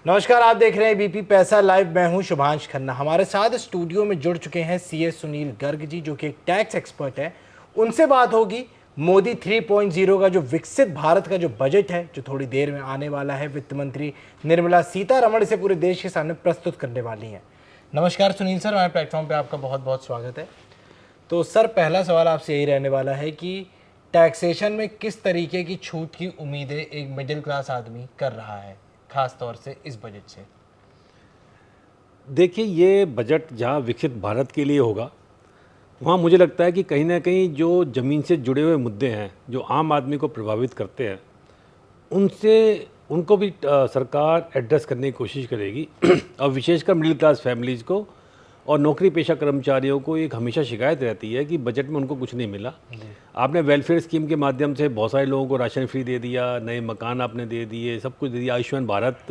नमस्कार, आप देख रहे हैं बीपी पैसा लाइव। मैं हूं शुभांश खन्ना। हमारे साथ स्टूडियो में जुड़ चुके हैं सीए सुनील गर्ग जी, जो कि एक टैक्स एक्सपर्ट है। उनसे बात होगी मोदी 3.0 का जो विकसित भारत का जो बजट है, जो थोड़ी देर में आने वाला है। वित्त मंत्री निर्मला सीतारमण इसे पूरे देश के सामने प्रस्तुत करने वाली हैं। नमस्कार सुनील सर, हमारे प्लेटफॉर्म पर आपका बहुत बहुत स्वागत है। तो सर, पहला सवाल आपसे यही रहने वाला है कि टैक्सेशन में किस तरीके की छूट की उम्मीदें एक मिडिल क्लास आदमी कर रहा है, खास तौर से इस बजट से? देखिए, ये बजट जहाँ विकसित भारत के लिए होगा, वहाँ मुझे लगता है कि कहीं ना कहीं जो ज़मीन से जुड़े हुए मुद्दे हैं, जो आम आदमी को प्रभावित करते हैं, उनको भी सरकार एड्रेस करने की कोशिश करेगी। और विशेषकर मिडिल क्लास फैमिलीज़ को और नौकरी पेशा कर्मचारियों को एक हमेशा शिकायत रहती है कि बजट में उनको कुछ नहीं मिला। आपने वेलफेयर स्कीम के माध्यम से बहुत सारे लोगों को राशन फ्री दे दिया, नए मकान आपने दे दिए, सब कुछ दे दिया। आयुष्मान भारत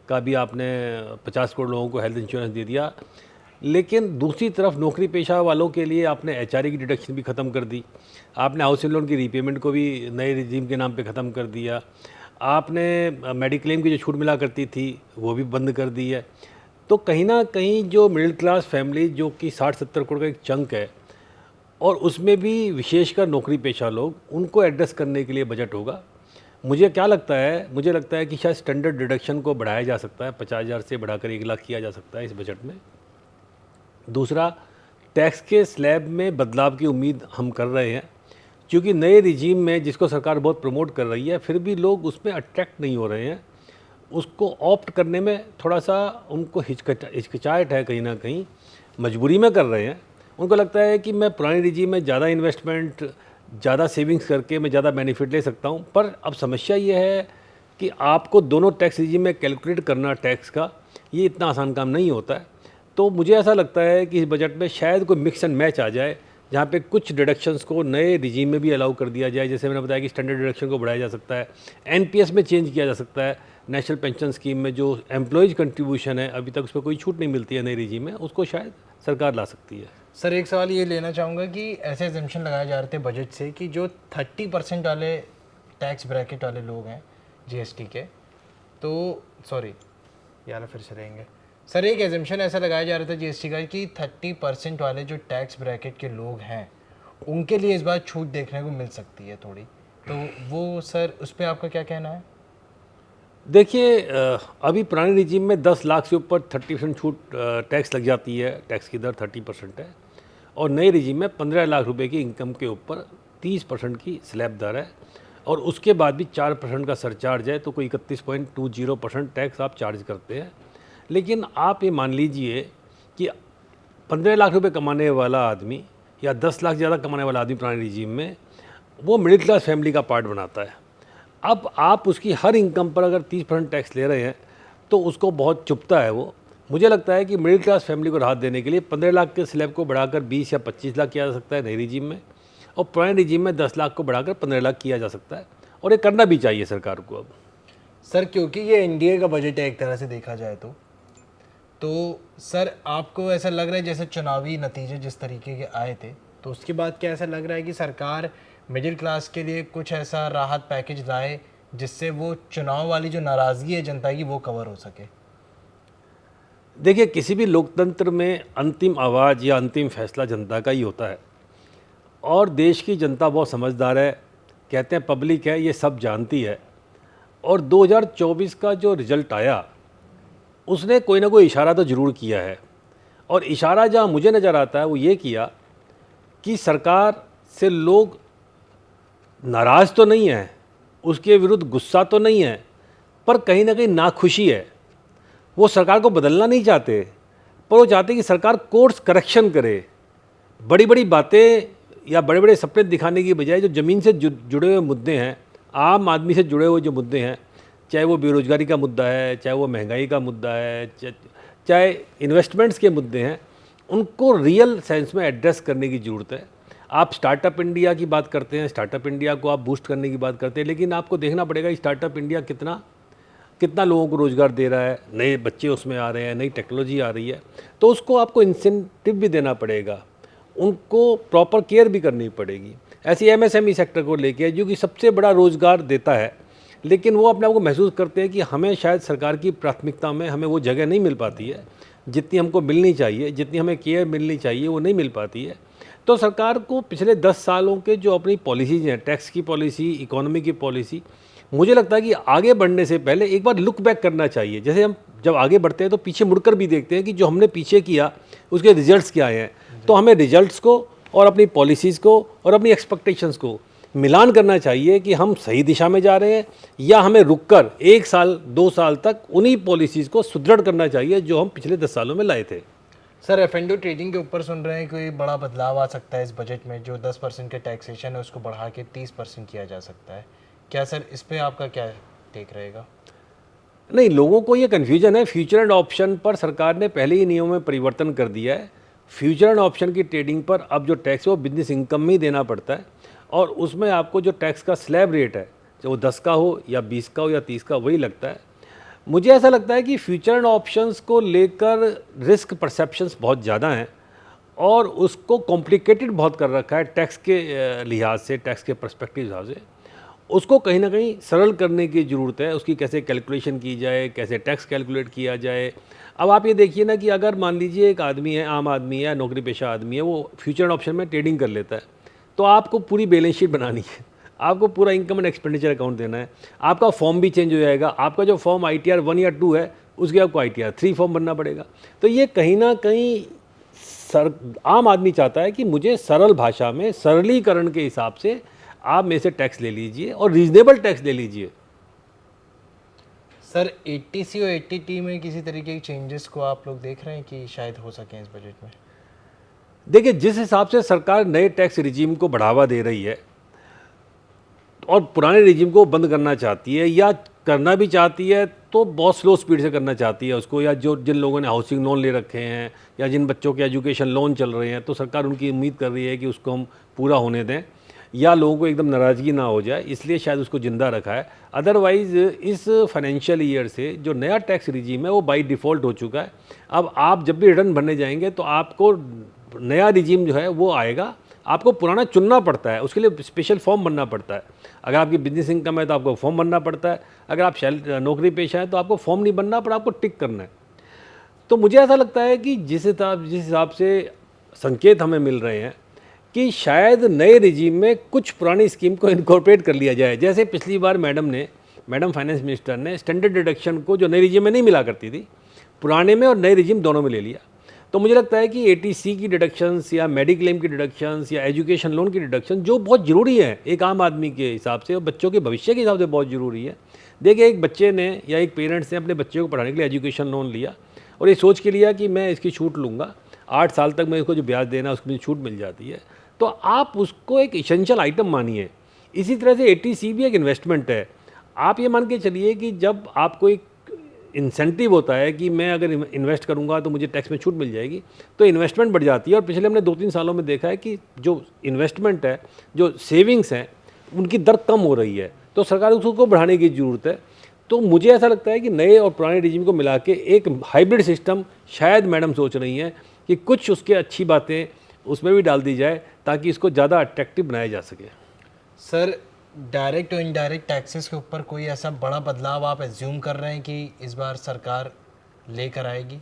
का भी आपने 50 करोड़ लोगों को हेल्थ इंश्योरेंस दे दिया। लेकिन दूसरी तरफ नौकरी पेशा वालों के लिए आपने एचआरए की डिडक्शन भी ख़त्म कर दी। आपने हाउसिंग लोन की रीपेमेंट को भी नए रिजीम के नाम पे ख़त्म कर दिया। आपने मेडिक्लेम की जो छूट मिला करती थी वो भी बंद कर दी है। तो कहीं ना कहीं जो मिडिल क्लास फैमिली, जो कि 60-70 करोड़ का एक चंक है, और उसमें भी विशेषकर नौकरी पेशा लोग, उनको एड्रेस करने के लिए बजट होगा। मुझे क्या लगता है, मुझे लगता है कि शायद स्टैंडर्ड डिडक्शन को बढ़ाया जा सकता है, 50,000 से बढ़ाकर 1 लाख किया जा सकता है इस बजट में। दूसरा, टैक्स के स्लैब में बदलाव की उम्मीद हम कर रहे हैं, क्योंकि नए रिजीम में जिसको सरकार बहुत प्रमोट कर रही है, फिर भी लोग उसमें अट्रैक्ट नहीं हो रहे हैं। उसको ऑप्ट करने में थोड़ा सा उनको हिचकिचाहट है, कहीं ना कहीं मजबूरी में कर रहे हैं। उनको लगता है कि मैं पुरानी रिजीम में ज़्यादा इन्वेस्टमेंट, ज़्यादा सेविंग्स करके मैं ज़्यादा बेनिफिट ले सकता हूँ। पर अब समस्या ये है कि आपको दोनों टैक्स रिजीम में कैलकुलेट करना टैक्स का, ये इतना आसान काम नहीं होता है। तो मुझे ऐसा लगता है कि इस बजट में शायद कोई मिक्स एंड मैच आ जाए, जहाँ पे कुछ डिडक्शंस को नए रिजीम में भी अलाउ कर दिया जाए। जैसे मैंने बताया कि स्टैंडर्ड डिडक्शन को बढ़ाया जा सकता है, एनपीएस में चेंज किया जा सकता है, नेशनल पेंशन स्कीम में जो एम्प्लॉयज़ कंट्रीब्यूशन है अभी तक उस पर कोई छूट नहीं मिलती है नई रिजीम में, उसको शायद सरकार ला सकती है। सर, एक सवाल ये लेना चाहूँगा कि ऐसे एजम्पशन लगाए जा रहे थे बजट से कि जो 30% वाले टैक्स ब्रैकेट वाले लोग हैं जीएसटी के, तो सॉरी यार फिर से रहेंगे सर, एक एजम्पशन ऐसा लगाया जा रहा था जीएसटी का कि 30% वाले जो टैक्स ब्रैकेट के लोग हैं उनके लिए इस बार छूट देखने को मिल सकती है थोड़ी। तो वो सर, उस पर आपका क्या कहना है? देखिए, अभी पुराने रिजीम में 10 लाख से ऊपर 30% छूट टैक्स लग जाती है, टैक्स की दर 30% है। और नए रिजीम में 15 लाख रुपए की इनकम के ऊपर 30% की स्लैब दर है, और उसके बाद भी 4% का सरचार्ज है, तो कोई 31.20% टैक्स आप चार्ज करते हैं। लेकिन आप ये मान लीजिए कि 15 लाख रुपए कमाने वाला आदमी या 10 लाख ज़्यादा कमाने वाला आदमी पुराने रिजीम में, वो मिडिल क्लास फैमिली का पार्ट बनाता है। अब आप उसकी हर इनकम पर अगर 30% टैक्स ले रहे हैं तो उसको बहुत चुभता है वो। मुझे लगता है कि मिडिल क्लास फैमिली को राहत देने के लिए 15 लाख के स्लैब को बढ़ाकर 20 या 25 लाख किया जा सकता है नई रिजीम में, और पुराने रिजीम में 10 लाख को बढ़ाकर 15 लाख किया जा सकता है, और ये करना भी चाहिए सरकार को अब। सर, क्योंकि ये एनडीए का बजट है एक तरह से देखा जाए तो सर, आपको ऐसा लग रहा है जैसे चुनावी नतीजे जिस तरीके के आए थे, तो उसके बाद क्या ऐसा लग रहा है कि सरकार मिडिल क्लास के लिए कुछ ऐसा राहत पैकेज लाए जिससे वो चुनाव वाली जो नाराज़गी है जनता की वो कवर हो सके? देखिए, किसी भी लोकतंत्र में अंतिम आवाज़ या अंतिम फैसला जनता का ही होता है, और देश की जनता बहुत समझदार है। कहते हैं पब्लिक है, ये सब जानती है। और 2024 का जो रिज़ल्ट आया, उसने कोई ना कोई इशारा तो ज़रूर किया है, और इशारा जहाँ मुझे नज़र आता है वो ये किया कि सरकार से लोग नाराज़ तो नहीं है, उसके विरुद्ध गुस्सा तो नहीं है, पर कहीं ना कहीं नाखुशी है। वो सरकार को बदलना नहीं चाहते, पर वो चाहते कि सरकार कोर्स करेक्शन करे। बड़ी बड़ी बातें या बड़े बड़े सपने दिखाने की बजाय जो ज़मीन से जुड़े हुए मुद्दे हैं, आम आदमी से जुड़े हुए जो मुद्दे हैं, चाहे वो बेरोज़गारी का मुद्दा है, चाहे वो महंगाई का मुद्दा है, चाहे इन्वेस्टमेंट्स के मुद्दे हैं, उनको रियल सेंस में एड्रेस करने की ज़रूरत है। आप स्टार्टअप इंडिया की बात करते हैं, स्टार्टअप इंडिया को आप बूस्ट करने की बात करते हैं, लेकिन आपको देखना पड़ेगा स्टार्टअप इंडिया कितना लोगों को रोज़गार दे रहा है, नए बच्चे उसमें आ रहे हैं, नई टेक्नोलॉजी आ रही है। तो उसको आपको इंसेंटिव भी देना पड़ेगा, उनको प्रॉपर केयर भी करनी पड़ेगी। ऐसी एमएसएमई सेक्टर को लेके, जो कि सबसे बड़ा रोज़गार देता है, लेकिन वो अपने आप को महसूस करते हैं कि हमें शायद सरकार की प्राथमिकता में हमें वो जगह नहीं मिल पाती है जितनी हमको मिलनी चाहिए, जितनी हमें केयर मिलनी चाहिए वो नहीं मिल पाती है। तो सरकार को पिछले 10 सालों के जो अपनी पॉलिसीज़ हैं, टैक्स की पॉलिसी, इकोनॉमी की पॉलिसी, मुझे लगता है कि आगे बढ़ने से पहले एक बार लुक बैक करना चाहिए। जैसे हम जब आगे बढ़ते हैं तो पीछे मुड़कर भी देखते हैं कि जो हमने पीछे किया उसके रिजल्ट्स क्या आए हैं। तो हमें रिजल्ट्स को और अपनी पॉलिसीज़ को और अपनी एक्सपेक्टेशंस को मिलान करना चाहिए कि हम सही दिशा में जा रहे हैं या हमें रुककर 1 साल 2 साल तक उन्हीं पॉलिसीज़ को सुदृढ़ करना चाहिए जो हम पिछले 10 सालों में लाए थे। सर एफ&ओ ट्रेडिंग के ऊपर सुन रहे हैं कोई बड़ा बदलाव आ सकता है इस बजट में, जो 10% के टैक्सेशन है उसको बढ़ा के 30% किया जा सकता है। क्या सर इस पे आपका क्या टेक रहेगा? नहीं, लोगों को ये कन्फ्यूजन है। फ्यूचर एंड ऑप्शन पर सरकार ने पहले ही नियमों में परिवर्तन कर दिया है। फ्यूचर एंड ऑप्शन की ट्रेडिंग पर अब जो टैक्स है वो बिजनेस इनकम में ही देना पड़ता है और उसमें आपको जो टैक्स का स्लैब रेट है, चाहे वो 10 का हो या 20 का हो या 30 का, वही लगता है। मुझे ऐसा लगता है कि फ्यूचर एंड ऑप्शंस को लेकर रिस्क परसेप्शंस बहुत ज़्यादा हैं और उसको कॉम्प्लिकेटेड बहुत कर रखा है टैक्स के लिहाज से, टैक्स के पर्सपेक्टिव लिहाज से। उसको कहीं ना कहीं सरल करने की ज़रूरत है। उसकी कैसे कैलकुलेशन की जाए, कैसे टैक्स कैलकुलेट किया जाए। अब आप ये देखिए ना कि अगर मान लीजिए एक आदमी है, आम आदमी है, नौकरी पेशा आदमी है, वो फ्यूचर एंड ऑप्शन में ट्रेडिंग कर लेता है, तो आपको पूरी बैलेंस शीट बनानी है, आपको पूरा इनकम एंड एक्सपेंडिचर अकाउंट देना है, आपका फॉर्म भी चेंज हो जाएगा। आपका जो फॉर्म ITR 1 या 2 है उसके आपको ITR 3 फॉर्म बनना पड़ेगा। तो ये कहीं ना कहीं आम आदमी चाहता है कि मुझे सरल भाषा में, सरलीकरण के हिसाब से आप मेरे से टैक्स ले लीजिए और रीजनेबल टैक्स ले लीजिए। सर 80C और 80T में किसी तरीके के चेंजेस को आप लोग देख रहे हैं कि शायद हो सके इस बजट में? देखिए, जिस हिसाब से सरकार नए टैक्स रिजीम को बढ़ावा दे रही है और पुराने रिजीम को बंद करना चाहती है या करना भी चाहती है तो बहुत स्लो स्पीड से करना चाहती है उसको, या जो जिन लोगों ने हाउसिंग लोन ले रखे हैं या जिन बच्चों के एजुकेशन लोन चल रहे हैं, तो सरकार उनकी उम्मीद कर रही है कि उसको हम पूरा होने दें या लोगों को एकदम नाराज़गी ना हो जाए, इसलिए शायद उसको ज़िंदा रखा है। अदरवाइज़ इस फाइनेंशियल ईयर से जो नया टैक्स रिजीम है वो बाई डिफ़ॉल्ट हो चुका है। अब आप जब भी रिटर्न भरने जाएंगे तो आपको नया रिजीम जो है वो आएगा, आपको पुराना चुनना पड़ता है, उसके लिए स्पेशल फॉर्म बनना पड़ता है। अगर आपकी बिजनेस इनकम है तो आपको फॉर्म बनना पड़ता है, अगर आप नौकरी पेशा है तो आपको फॉर्म नहीं बनना पर आपको टिक करना है। तो मुझे ऐसा लगता है कि जिस हिसाब से संकेत हमें मिल रहे हैं कि शायद नए रिजीम में कुछ पुरानी स्कीम को इनकॉर्पोरेट कर लिया जाए। जैसे पिछली बार मैडम फाइनेंस मिनिस्टर ने स्टैंडर्ड डिडक्शन को, जो नए रिजीम में नहीं मिला करती थी, पुराने में और नए रिजीम दोनों में ले लिया। तो मुझे लगता है कि 80C की डिडक्शंस या मेडिक्लेम की डिडक्शंस या एजुकेशन लोन की डिडक्शन जो बहुत ज़रूरी है एक आम आदमी के हिसाब से और बच्चों के भविष्य के हिसाब से बहुत ज़रूरी है। देखिए, एक बच्चे ने या एक पेरेंट्स ने अपने बच्चे को पढ़ाने के लिए एजुकेशन लोन लिया और ये सोच के लिया कि मैं इसकी छूट लूँगा, 8 साल तक मैं इसको जो ब्याज देना उसकी मुझे छूट मिल जाती है, तो आप उसको एक एसेंशियल आइटम मानिए। इसी तरह से 80C भी एक इन्वेस्टमेंट है। आप ये मान के चलिए कि जब आपको एक इंसेंटिव होता है कि मैं अगर इन्वेस्ट करूंगा तो मुझे टैक्स में छूट मिल जाएगी, तो इन्वेस्टमेंट बढ़ जाती है। और पिछले हमने 2-3 सालों में देखा है कि जो इन्वेस्टमेंट है, जो सेविंग्स हैं, उनकी दर कम हो रही है, तो सरकार उसको बढ़ाने की ज़रूरत है। तो मुझे ऐसा लगता है कि नए और पुराने रिजीम को मिला के एक हाइब्रिड सिस्टम शायद मैडम सोच रही हैं कि कुछ उसके अच्छी बातें उसमें भी डाल दी जाए ताकि इसको ज़्यादा अट्रैक्टिव बनाया जा सके। सर डायरेक्ट और इनडायरेक्ट टैक्सेस के ऊपर कोई ऐसा बड़ा बदलाव आप एज्यूम कर रहे हैं कि इस बार सरकार लेकर आएगी?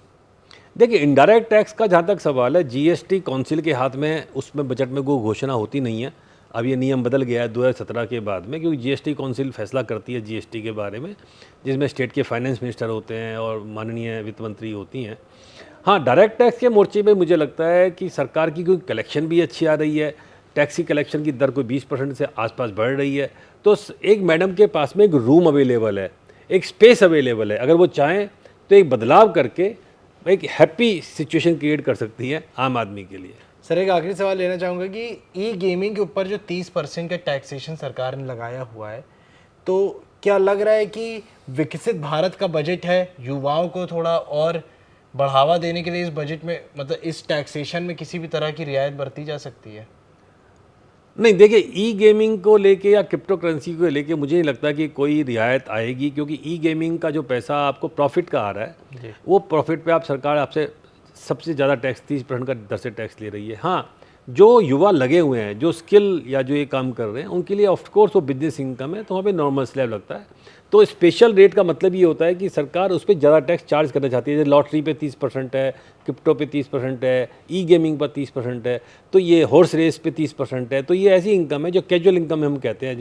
देखिए, इनडायरेक्ट टैक्स का जहाँ तक सवाल है, GST काउंसिल के हाथ में, उसमें बजट में कोई घोषणा होती नहीं है। अब ये नियम बदल गया है 2017 के बाद में, क्योंकि GST काउंसिल फैसला करती है GST के बारे में, जिसमें स्टेट के फाइनेंस मिनिस्टर होते हैं और माननीय वित्त मंत्री होती हैं। हाँ, डायरेक्ट टैक्स के मोर्चे पे मुझे लगता है कि सरकार की कोई कलेक्शन भी अच्छी आ रही है, टैक्स की कलेक्शन की दर कोई 20% से आसपास बढ़ रही है। तो एक मैडम के पास में एक रूम अवेलेबल है, एक स्पेस अवेलेबल है, अगर वो चाहें तो एक बदलाव करके एक हैप्पी सिचुएशन क्रिएट कर सकती है आम आदमी के लिए। सर एक आखिरी सवाल लेना चाहूँगा कि ई गेमिंग के ऊपर जो 30% का टैक्सेशन सरकार ने लगाया हुआ है, तो क्या लग रहा है कि विकसित भारत का बजट है, युवाओं को थोड़ा और बढ़ावा देने के लिए इस बजट में, मतलब इस टैक्सेशन में किसी भी तरह की रियायत बरती जा सकती है? नहीं, देखिए, ई गेमिंग को लेके या क्रिप्टो करेंसी को लेके मुझे नहीं लगता कि कोई रियायत आएगी, क्योंकि ई गेमिंग का जो पैसा आपको प्रॉफिट का आ रहा है, वो प्रॉफिट पे सरकार आपसे सबसे ज़्यादा टैक्स 30% का दर से टैक्स ले रही है। हाँ, जो युवा लगे हुए हैं, जो स्किल या जो ये काम कर रहे हैं, उनके लिए ऑफ कोर्स वो बिजनेस इनकम है, तो वहाँ पे नॉर्मल स्लैब लगता है। तो स्पेशल रेट का मतलब ये होता है कि सरकार उस पर ज़्यादा टैक्स चार्ज करना चाहती है। जैसे लॉटरी पे 30% है, क्रिप्टो पे 30% है, ई गेमिंग पर 30% है, तो ये हॉर्स रेस पे 30% है। तो ये ऐसी इनकम है जो कैजुअल इनकम हम कहते हैं,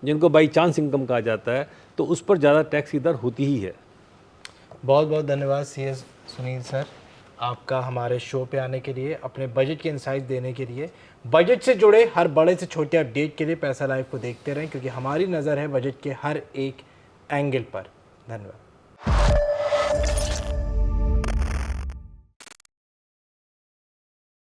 जिनको बाई चांस इनकम कहा जाता है, तो उस पर ज़्यादा टैक्स इधर होती ही है। बहुत बहुत धन्यवाद सीएस सुनील सर, आपका हमारे शो पे आने के लिए, अपने बजट के इंसाइट देने के लिए। बजट से जुड़े हर बड़े से छोटे अपडेट के लिए पैसा लाइव को देखते रहें, क्योंकि हमारी नज़र है बजट के हर एक एंगल पर। धन्यवाद।